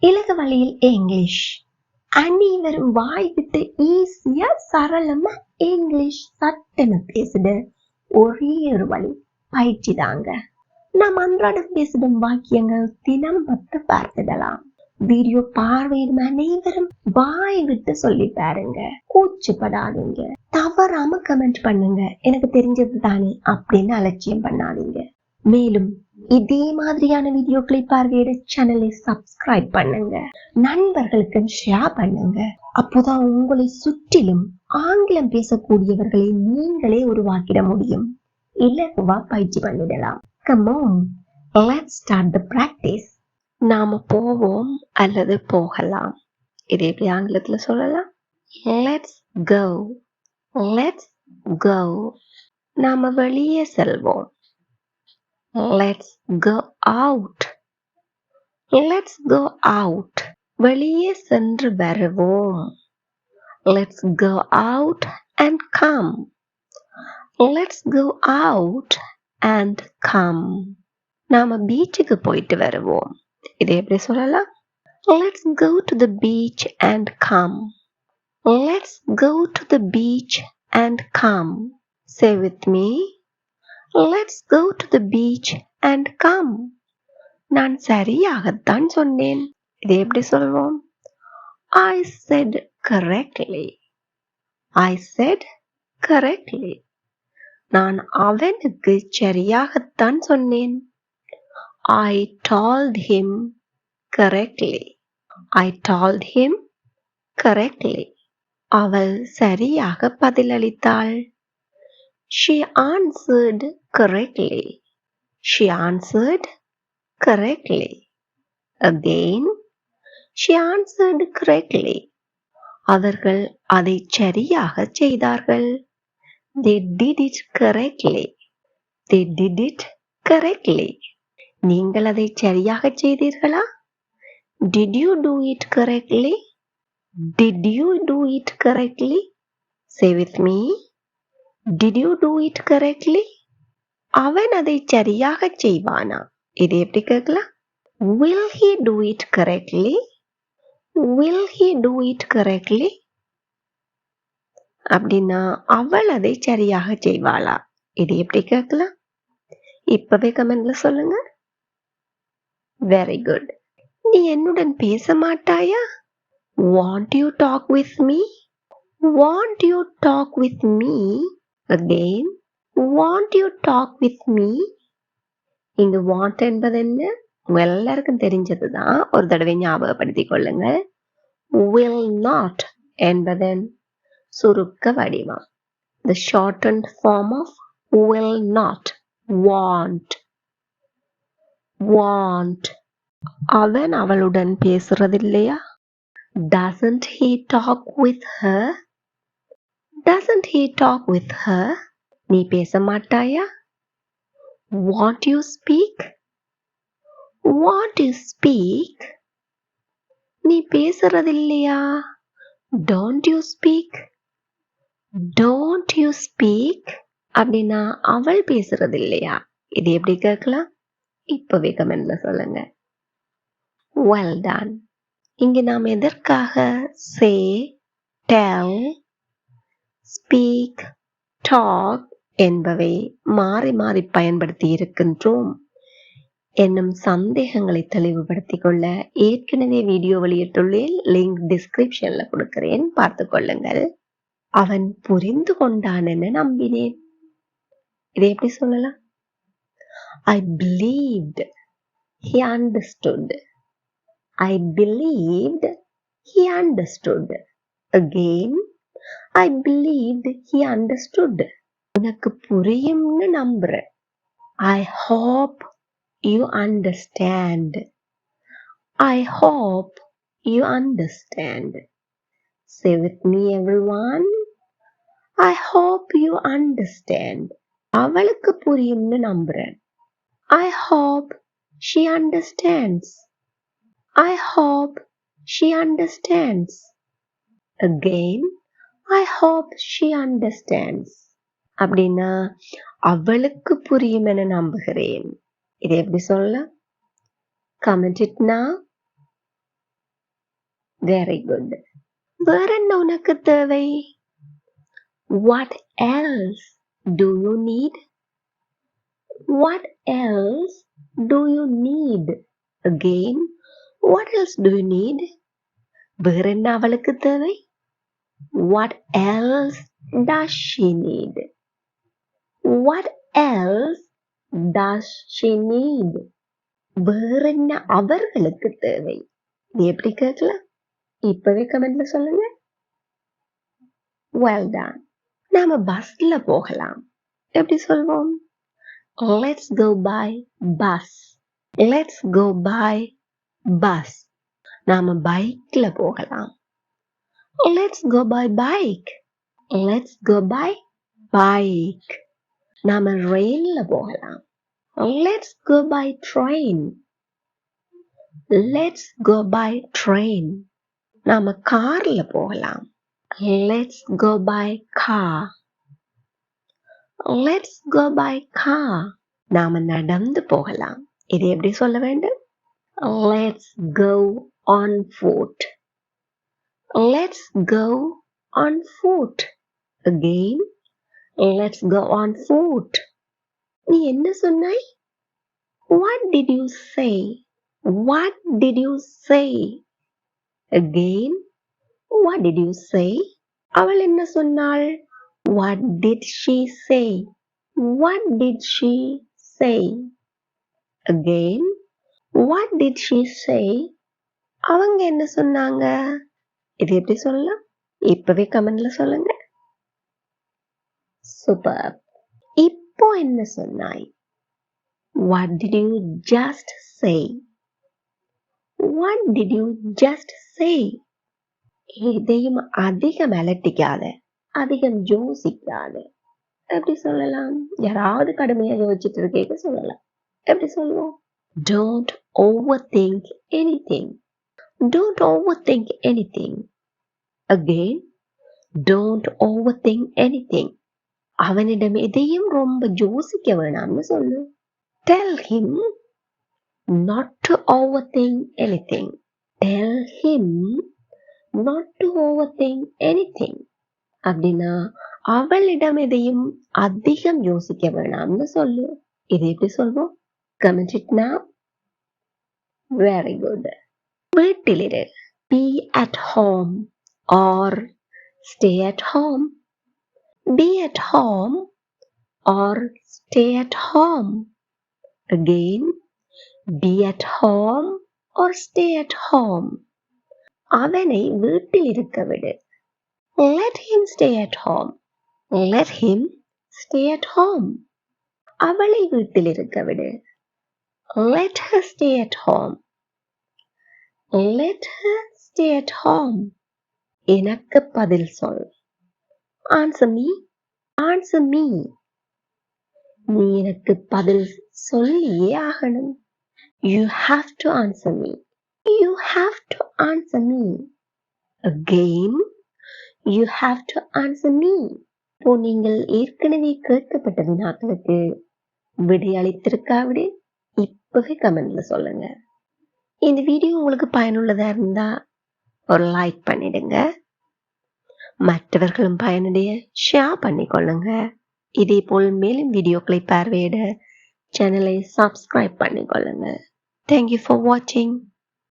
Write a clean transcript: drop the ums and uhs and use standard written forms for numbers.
இலகு வழியில் இங்கிலீஷ். அனைவரும் வாய் விட்டு ஈஸியா சரளமா இங்கிலீஷ் சட்டென பேசுட ஒரே ஒரு வழி பயிற்சி தாங்க. நாம் அன்றாடம் பேசிடும் வாக்கியங்கள் தினம் 10 பார்த்துடலாம். வீடியோ பார்வையிடும் அனைவரும் வாய் விட்டு சொல்லி பாருங்க. கூச்சப்படாதீங்க. தவறாம கமெண்ட் பண்ணுங்க. எனக்கு தெரிஞ்சது தானே அப்படின்னு அலட்சியம் பண்ணாதீங்க. மேலும் இதே மாதிரியான வீடியோக்களை பார்வையிட சேனலை சப்ஸ்கிரைப் பண்ணுங்க. நண்பர்களுக்கு ஷேர் பண்ணுங்க. அப்போதான் உங்களை சுற்றிலும் ஆங்கிலம் பேசக்கூடியவர்களை நீங்களே உருவாக்கிட முடியும். இலகுவா பயிற்சி பண்ணிடலாம். Come on, let's start the practice. நாம போவோம் அல்லது போகலாம். இது எப்படி ஆங்கிலத்துல சொல்லலாம்? Let's go. Let's go. நாம வெளியே செல்வோம். Let's go out. Let's go out. வெளியே சென்று வருவோம். Let's go out and come. Let's go out and come. நாம பீச்சுக்கு போயிட்டு வருவோம். இது எப்படி சொல்லலாம்? Let's go to the beach and come. Let's go to the beach and come. Say with me. Let's go to the beach and come. நான் சரியாகத்தான் சொன்னேன். இது எப்படி சொல்வோம்? I said correctly. I said correctly. நான் அவனுக்கு சரியாகத்தான் சொன்னேன். I told him correctly. I told him correctly. அவள் சரியாக பதிலளித்தாள். She answered correctly. She answered correctly. Again, she answered correctly. அவர்கள் அதை சரியாக செய்தார்கள். They did it correctly. They did it correctly. நீங்கள் அதை சரியாக செய்தீர்களா? Did you do it correctly? Did you do it correctly? Say with me. Did you do it correctly? அவன் அதை சரியாக செய்வானா? இது எப்படி கேட்கலாம்? Will he do it correctly? Will he do it correctly? அப்படின்னா அவள் அதை சரியாக செய்வாளா? இது எப்படி கேட்கலாம்? இப்பவே கமெண்ட்ல சொல்லுங்க. Very good. நீ என்னுடன் பேச மாட்டாயா? Want you talk with me? Want you talk with me? Again, want you talk with me? இங்கு want என்பது என்ன? எல்லாருக்கும் தெரிஞ்சதுதான். ஒரு தடவை ஞாபகப்படுத்திக் கொள்ளுங்க. Will not என்பதன் சுருக்க வடிவம். The shortened form of will not. Want. Want. அவன் அவளுடன் பேசுறதில்லையா? Doesn't he talk with her? Doesn't he talk with her? நீ பேச மாட்டாயா? Won't you speak? Won't you speak? நீ பேசுறதில்லையா? Don't you speak? Don't you speak? அப்படின்னா அவள் பேசுறதில்லையா? இது எப்படி கேட்கலாம்? இப்பவே கமெண்ட்ல சொல்லுங்க. Well done. இங்கு நாம் எதற்காக say, tell, speak, talk என்பவை மாறி மாறி பயன்படுத்தி இருக்கின்றோம் என்னும் சந்தேகங்களை தெளிவுபடுத்திக் கொள்ள ஏற்கனவே வீடியோ வெளியிட்டுள்ளேன். லிங்க் டிஸ்கிரிப்ஷன்ல கொடுக்கிறேன், பார்த்து கொள்ளுங்கள். அவன் புரிந்து கொண்டான் என நம்பினேன். இதை எப்படி சொல்லலாம்? I believed he understood. I believed he understood. Again, I believed he understood. உனக்கு புரியும்னு நம்புறேன். I hope you understand. I hope you understand. Say with me everyone. I hope you understand. அவளுக்கு புரியும்னு நம்புறேன். I hope she understands. I hope she understands. Again, I hope she understands. அப்படின்னா அவளுக்கு புரியும் என நம்புகிறேன். இதை எப்படி சொல்லலாம்? Comment it now. Very good. வேற என்ன உனக்கு தேவை? What else do you need? What else do you need? Again, what else do you need? வேற என்ன அவளுக்கு தேவை? What else does she need? What else does she need? வேற என்ன அவர்களுக்கு தேவை? நீ எப்படி கேட்கலாம்? இப்பவே கமெண்ட்ல சொல்லுங்க. Well done. நாம பஸ்ல போகலாம். எப்படி சொல்வோம்? Let's go by bus. Let's go by bus. நாம பைக்ல போகலாம். Let's go by bike. Let's go by bike. நாம ரயில்ல போகலாம். Let's go by train. Let's go by train. நாம கார்ல போகலாம். Let's go by car. Let's go by car. நாம நடந்து போகலாம். இது எப்படி சொல்ல வேண்டும்? Let's go on foot. Let's go on foot. Again, let's go on foot. நீ என்ன சொன்னாய்? What did you say? What did you say? Again, what did you say? அவள் என்ன சொன்னாள்? What did she say? What did she say? Again, what did she say? அவங்க என்ன சொன்னாங்க? இது எப்படி சொல்லலாம்? இப்பவே கமெண்ட்ல சொல்லுங்க. சூப்பர். இப்போ என்ன சொன்னாய்? What did you just say? What did you just say? எதையும் அதிகம் அலட்டிக்காத, அதிகம் யோசிக்காத. எப்படி சொல்லலாம்? யாராவது கடுமையா யோசிச்சுட்டு இருக்கேன்னு சொல்லலாம். எப்படி சொல்லுவோம்? Don't overthink anything. Don't overthink anything. Again, don't overthink anything. அவனிடம் எதையும் ரொம்ப யோசிக்க வேணாம்னு சொல்லு. Tell him not to overthink anything. Tell him not to overthink anything. அப்படின்னா அவளிடம் எதையும் அதிகம் யோசிக்க வேணாம்னு சொல்லு. இது எப்படி சொல்வோம்? Comment it now. Very good. வீட்டிலிரு. Be at home or stay at home. Be at home or stay at home. Again, be at home or stay at home. அவனை வீட்டில் இருக்க விடு. Let him stay at home. Let him stay at home. அவளை வீட்டில் இருக்க விடு. Let her stay at home. Let her stay at home. எனக்கு பதில் சொல். Answer me. Answer me. நீ எனக்கு பதில் சொல்லியே ஆகணும். You have to answer me. You have to answer me. Again, you have to answer me. இப்போ நீங்கள் ஏற்கனவே கேட்கப்பட்ட வினாக்களுக்கு விடையளித்திருக்காவிடு இப்பவே கமெண்ட்ல சொல்லுங்க. இந்த வீடியோ உங்களுக்கு பயனுள்ளதா இருந்தா ஒரு லைக் பண்ணிடுங்க. மற்றவர்களும் பயனடைய ஷேர் பண்ணிக்கொள்ளுங்க. இதே போல் மேலும் வீடியோக்களை பார்வையிட சேனலை சப்ஸ்கிரைப் பண்ணிக்கொள்ளுங்க. Thank you for watching.